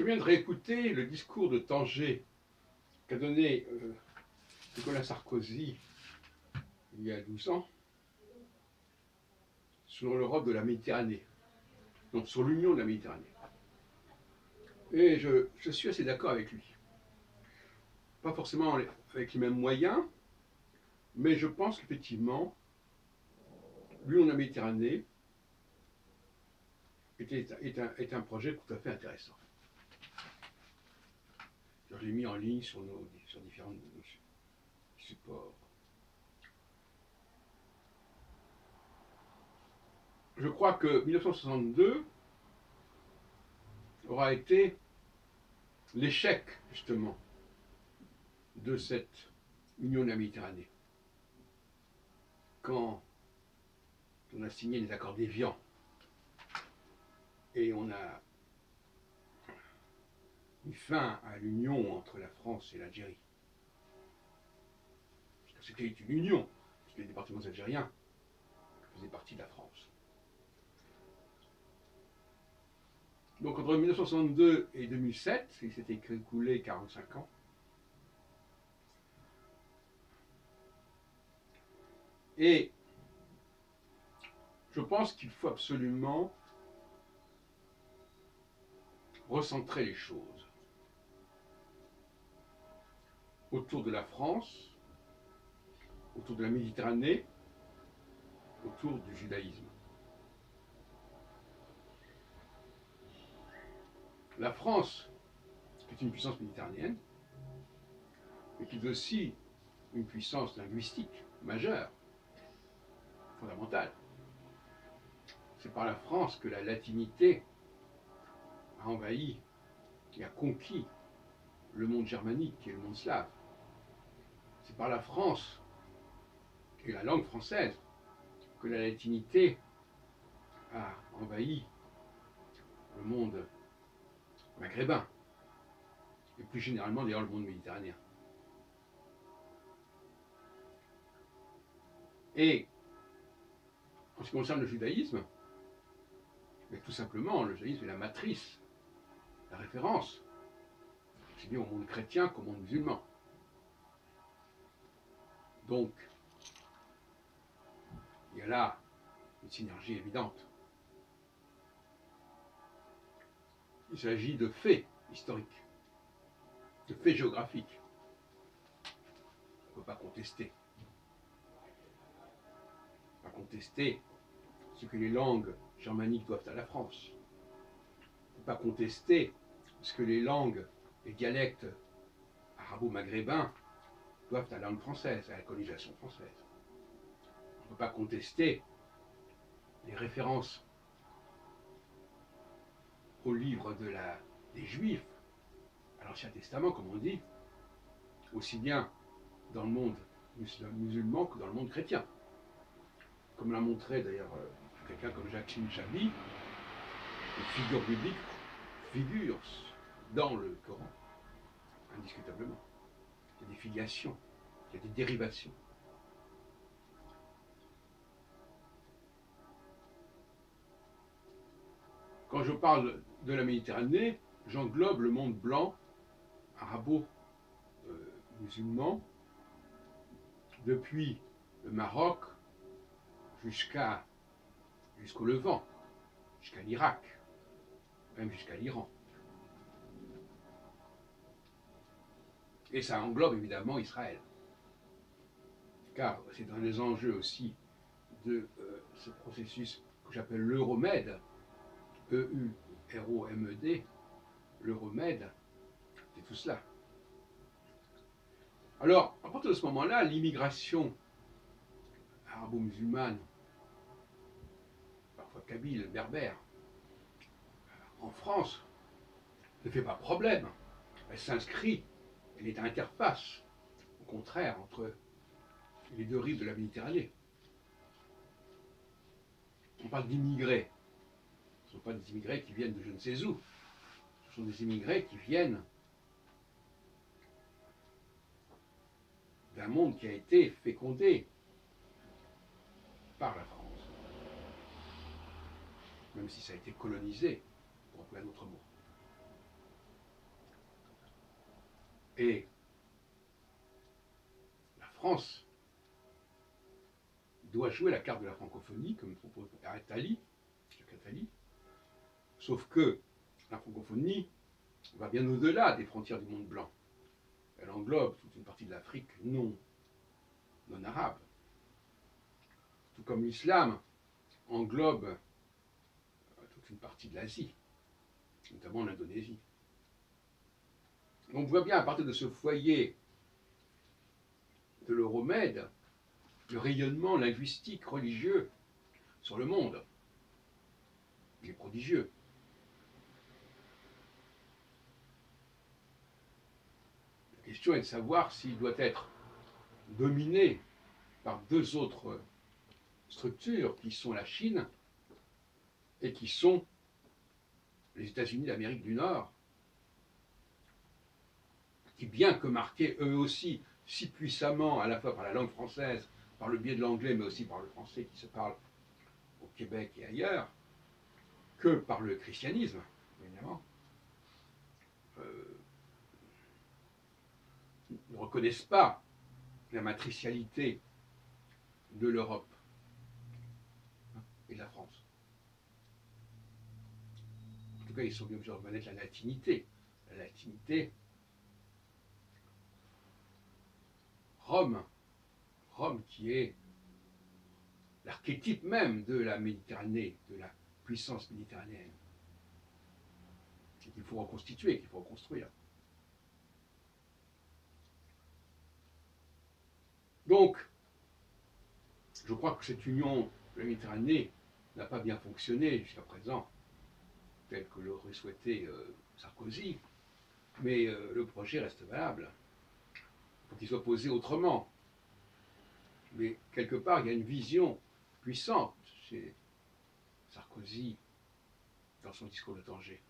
Je viens de réécouter le discours de Tanger qu'a donné Nicolas Sarkozy il y a 12 ans sur l'Europe de la Méditerranée, donc sur l'union de la Méditerranée. Et je suis assez d'accord avec lui. Pas forcément avec les mêmes moyens, mais je pense qu'effectivement, l'union de la Méditerranée est un projet tout à fait intéressant. Je l'ai mis en ligne sur différents supports. Je crois que 1962 aura été l'échec, justement, de cette union de la Méditerranée. Quand on a signé les accords d'Évian et on a mis fin à l'union entre la France et l'Algérie. Parce que c'était une union, puisque les départements algériens faisaient partie de la France. Donc entre 1962 et 2007, il s'était écoulé 45 ans. Et je pense qu'il faut absolument recentrer les choses autour de la France, autour de la Méditerranée, autour du judaïsme. La France, qui est une puissance méditerranéenne, mais qui est aussi une puissance linguistique majeure, fondamentale. C'est par la France que la latinité a envahi et a conquis le monde germanique et le monde slave. C'est par la France et la langue française que la latinité a envahi le monde maghrébin, et plus généralement d'ailleurs le monde méditerranéen. Et en ce qui concerne le judaïsme, mais tout simplement, le judaïsme est la matrice, la référence, aussi bien au monde chrétien qu'au monde musulman. Donc, il y a là une synergie évidente. Il s'agit de faits historiques, de faits géographiques. On ne peut pas contester. On ne peut pas contester ce que les langues germaniques doivent à la France. On ne peut pas contester ce que les langues, les dialectes arabo-maghrébins doivent à la langue française, à la colonisation française. On ne peut pas contester les références au livre des Juifs, à l'Ancien Testament, comme on dit, aussi bien dans le monde musulman que dans le monde chrétien. Comme l'a montré d'ailleurs quelqu'un comme Jacqueline Chaby, les figures bibliques figurent dans le Coran, indiscutablement. Il y a des filiations, il y a des dérivations. Quand je parle de la Méditerranée, j'englobe le monde blanc, arabo-musulman, depuis le Maroc jusqu'au Levant, jusqu'à l'Irak, même jusqu'à l'Iran. Et ça englobe évidemment Israël. Car c'est un des enjeux aussi de ce processus que j'appelle l'Euromed, E-U-R-O-M-E-D, l'Euromed, c'est tout cela. Alors, à partir de ce moment-là, l'immigration arabo-musulmane, parfois kabyle, berbère, en France, ne fait pas problème. Elle s'inscrit, elle est interface, au contraire, entre les deux rives de la Méditerranée. On parle d'immigrés. Ce ne sont pas des immigrés qui viennent de je ne sais où. Ce sont des immigrés qui viennent d'un monde qui a été fécondé par la France. Même si ça a été colonisé, pour employer un autre mot. Et la France doit jouer la carte de la francophonie, comme propose Attali, Jacques Attali, sauf que la francophonie va bien au-delà des frontières du monde blanc. Elle englobe toute une partie de l'Afrique non arabe, tout comme l'islam englobe toute une partie de l'Asie, notamment l'Indonésie. On voit bien à partir de ce foyer de l'Euromède le rayonnement linguistique, religieux sur le monde. Il est prodigieux. La question est de savoir s'il doit être dominé par deux autres structures qui sont la Chine et qui sont les États-Unis d'Amérique du Nord, qui, bien que marqués eux aussi si puissamment à la fois par la langue française, par le biais de l'anglais, mais aussi par le français qui se parle au Québec et ailleurs, que par le christianisme, évidemment, ne reconnaissent pas la matricialité de l'Europe et de la France. En tout cas, ils sont bien obligés de reconnaître la latinité. La latinité, Rome qui est l'archétype même de la Méditerranée, de la puissance méditerranéenne, qu'il faut reconstituer, qu'il faut reconstruire. Donc, je crois que cette union de la Méditerranée n'a pas bien fonctionné jusqu'à présent, tel que l'aurait souhaité Sarkozy, mais le projet reste valable. Il faut qu'il soit posé autrement. Mais quelque part, il y a une vision puissante chez Sarkozy dans son discours de Tanger.